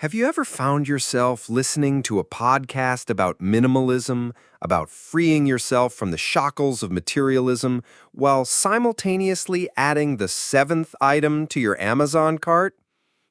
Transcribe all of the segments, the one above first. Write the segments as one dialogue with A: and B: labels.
A: Have you ever found yourself listening to a podcast about minimalism, about freeing yourself from the shackles of materialism, while simultaneously adding the seventh item to your Amazon cart?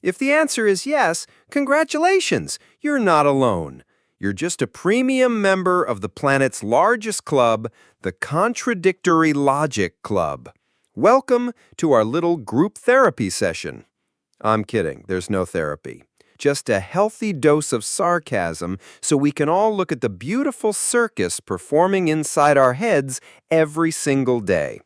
A: If the answer is yes, congratulations, you're not alone. You're just a premium member of the planet's largest club, the Contradictory Logic Club. Welcome to our little group therapy session. I'm kidding, there's no therapy. Just a healthy dose of sarcasm so we can all look at the beautiful circus performing inside our heads every single day.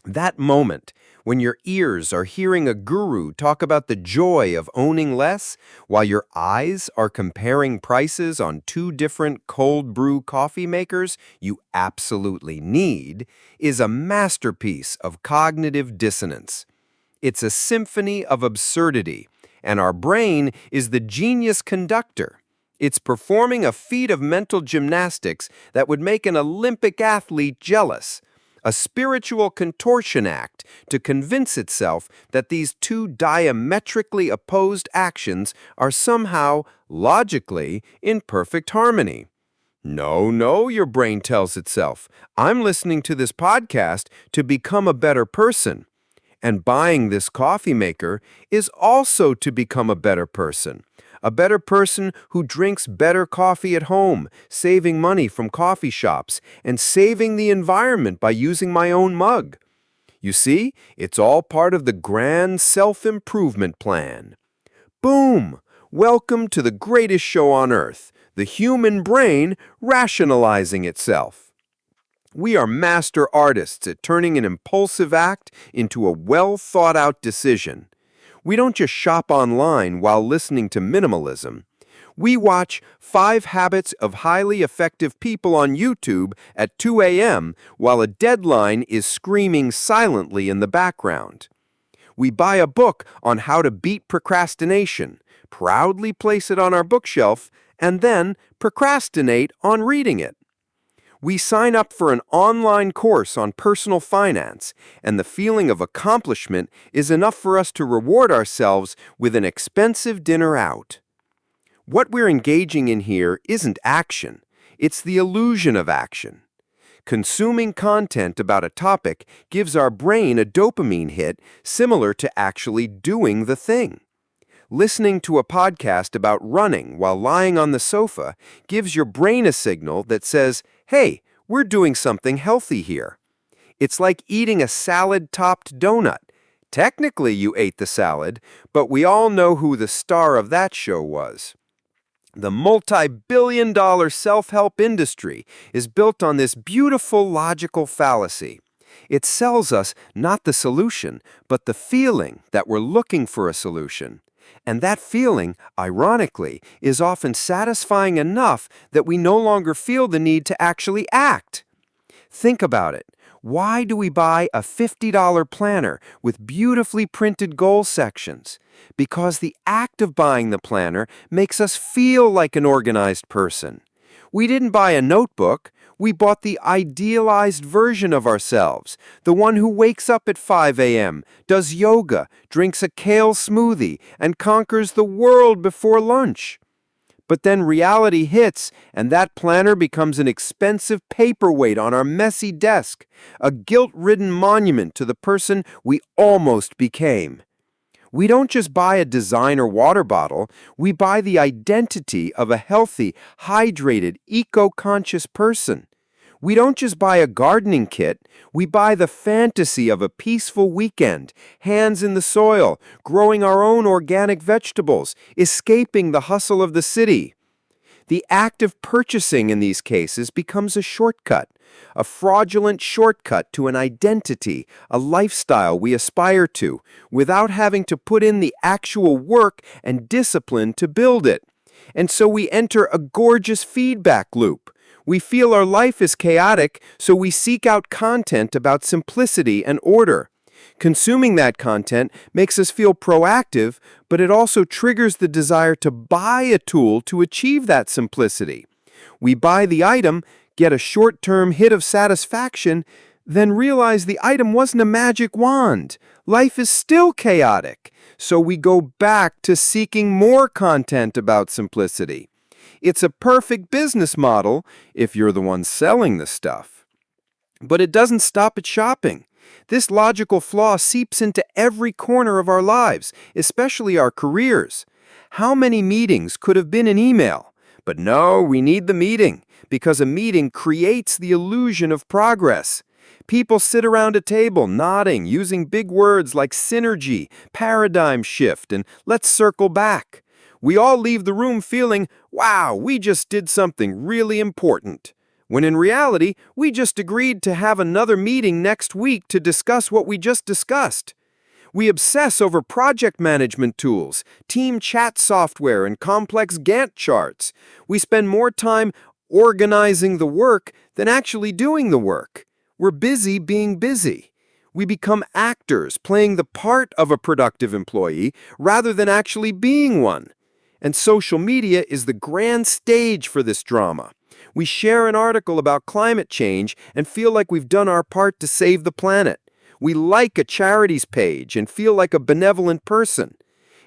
A: That moment when your ears are hearing a guru talk about the joy of owning less while your eyes are comparing prices on two different cold brew coffee makers you absolutely need is a masterpiece of cognitive dissonance. It's a symphony of absurdity. And our brain is the genius conductor. It's performing a feat of mental gymnastics that would make an Olympic athlete jealous, a spiritual contortion act to convince itself that these two diametrically opposed actions are somehow, logically, in perfect harmony. No, your brain tells itself, I'm listening to this podcast to become a better person. And buying this coffee maker is also to become a better person who drinks better coffee at home, saving money from coffee shops, and saving the environment by using my own mug. You see, it's all part of the grand self-improvement plan. Boom! Welcome to the greatest show on earth, the human brain rationalizing itself. We are master artists at turning an impulsive act into a well-thought-out decision. We don't just shop online while listening to minimalism. We watch 5 Habits of Highly Effective People on YouTube at 2 a.m. while a deadline is screaming silently in the background. We buy a book on how to beat procrastination, proudly place it on our bookshelf, and then procrastinate on reading it. We sign up for an online course on personal finance, and the feeling of accomplishment is enough for us to reward ourselves with an expensive dinner out. What we're engaging in here isn't action, it's the illusion of action. Consuming content about a topic gives our brain a dopamine hit similar to actually doing the thing. Listening to a podcast about running while lying on the sofa gives your brain a signal that says, hey, we're doing something healthy here. It's like eating a salad-topped donut. Technically, you ate the salad, but we all know who the star of that show was. The multi-billion-dollar self-help industry is built on this beautiful logical fallacy. It sells us not the solution, but the feeling that we're looking for a solution. And that feeling, ironically, is often satisfying enough that we no longer feel the need to actually act. Think about it. Why do we buy a $50 planner with beautifully printed goal sections? Because the act of buying the planner makes us feel like an organized person. We didn't buy a notebook. We bought the idealized version of ourselves, the one who wakes up at 5 a.m., does yoga, drinks a kale smoothie, and conquers the world before lunch. But then reality hits, and that planner becomes an expensive paperweight on our messy desk, a guilt-ridden monument to the person we almost became. We don't just buy a designer water bottle, we buy the identity of a healthy, hydrated, eco-conscious person. We don't just buy a gardening kit, we buy the fantasy of a peaceful weekend, hands in the soil, growing our own organic vegetables, escaping the hustle of the city. The act of purchasing in these cases becomes a shortcut, a fraudulent shortcut to an identity, a lifestyle we aspire to, without having to put in the actual work and discipline to build it. And so we enter a gorgeous feedback loop. We feel our life is chaotic, so we seek out content about simplicity and order. Consuming that content makes us feel proactive, but it also triggers the desire to buy a tool to achieve that simplicity. We buy the item, get a short-term hit of satisfaction, then realize the item wasn't a magic wand. Life is still chaotic. So we go back to seeking more content about simplicity. It's a perfect business model if you're the one selling the stuff. But it doesn't stop at shopping. This logical flaw seeps into every corner of our lives, especially our careers. How many meetings could have been an email? But no, we need the meeting, because a meeting creates the illusion of progress. People sit around a table nodding, using big words like synergy, paradigm shift, and let's circle back. We all leave the room feeling, wow, we just did something really important. When in reality, we just agreed to have another meeting next week to discuss what we just discussed. We obsess over project management tools, team chat software, and complex Gantt charts. We spend more time organizing the work than actually doing the work. We're busy being busy. We become actors playing the part of a productive employee rather than actually being one. And social media is the grand stage for this drama. We share an article about climate change and feel like we've done our part to save the planet. We like a charities page and feel like a benevolent person.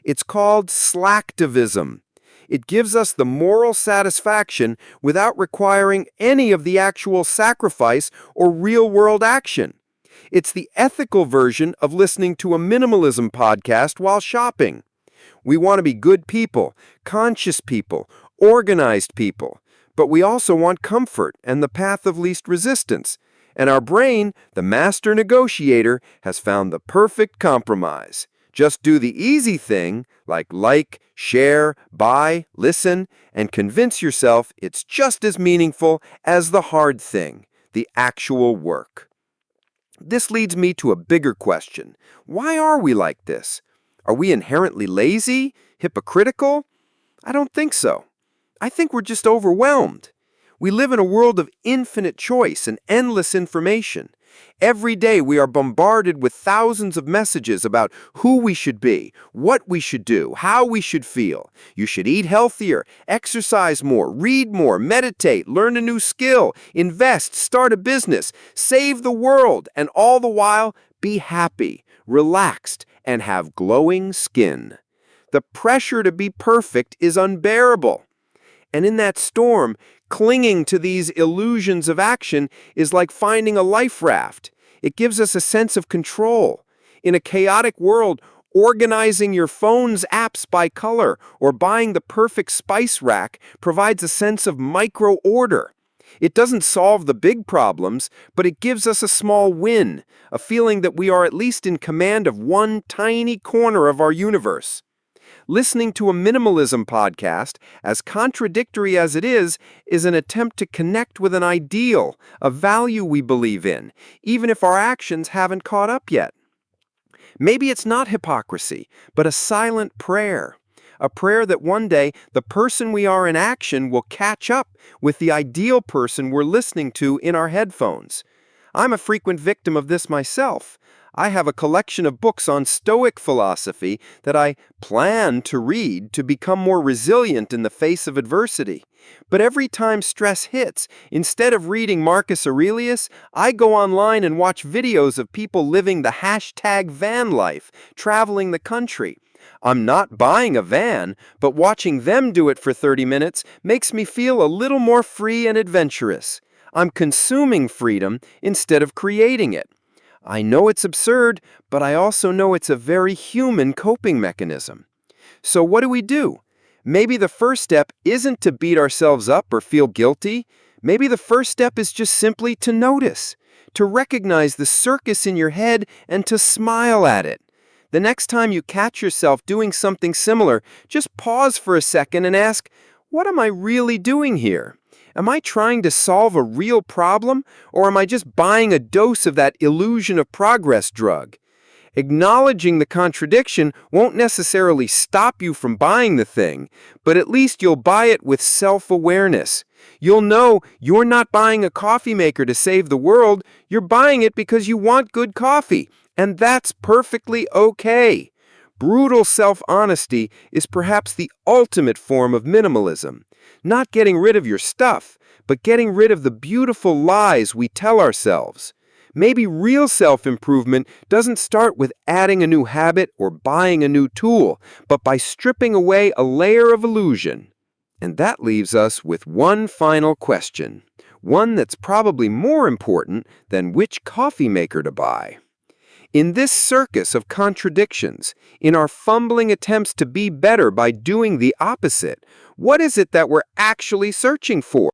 A: It's called slacktivism. It gives us the moral satisfaction without requiring any of the actual sacrifice or real-world action. It's the ethical version of listening to a minimalism podcast while shopping. We want to be good people, conscious people, organized people, but we also want comfort and the path of least resistance. And our brain, the master negotiator, has found the perfect compromise. Just do the easy thing, like, share, buy, listen, and convince yourself it's just as meaningful as the hard thing, the actual work. This leads me to a bigger question. Why are we like this? Are we inherently lazy? Hypocritical? I don't think so. I think we're just overwhelmed. We live in a world of infinite choice and endless information. Every day we are bombarded with thousands of messages about who we should be, what we should do, how we should feel. You should eat healthier, exercise more, read more, meditate, learn a new skill, invest, start a business, save the world, and all the while be happy, relaxed, and have glowing skin. The pressure to be perfect is unbearable. And in that storm, clinging to these illusions of action is like finding a life raft. It gives us a sense of control. In a chaotic world, organizing your phone's apps by color or buying the perfect spice rack provides a sense of micro-order. It doesn't solve the big problems, but it gives us a small win, a feeling that we are at least in command of one tiny corner of our universe. Listening to a minimalism podcast, as contradictory as it is an attempt to connect with an ideal, a value we believe in, even if our actions haven't caught up yet. Maybe it's not hypocrisy, but a silent prayer. A prayer that one day the person we are in action will catch up with the ideal person we're listening to in our headphones. I'm a frequent victim of this myself. I have a collection of books on Stoic philosophy that I plan to read to become more resilient in the face of adversity. But every time stress hits, instead of reading Marcus Aurelius, I go online and watch videos of people living the #van life, traveling the country. I'm not buying a van, but watching them do it for 30 minutes makes me feel a little more free and adventurous. I'm consuming freedom instead of creating it. I know it's absurd, but I also know it's a very human coping mechanism. So what do? Maybe the first step isn't to beat ourselves up or feel guilty. Maybe the first step is just simply to notice, to recognize the circus in your head and to smile at it. The next time you catch yourself doing something similar, just pause for a second and ask, what am I really doing here? Am I trying to solve a real problem, or am I just buying a dose of that illusion of progress drug? Acknowledging the contradiction won't necessarily stop you from buying the thing, but at least you'll buy it with self-awareness. You'll know you're not buying a coffee maker to save the world, you're buying it because you want good coffee, and that's perfectly okay. Brutal self-honesty is perhaps the ultimate form of minimalism. Not getting rid of your stuff, but getting rid of the beautiful lies we tell ourselves. Maybe real self-improvement doesn't start with adding a new habit or buying a new tool, but by stripping away a layer of illusion. And that leaves us with one final question, one that's probably more important than which coffee maker to buy. In this circus of contradictions, in our fumbling attempts to be better by doing the opposite, what is it that we're actually searching for?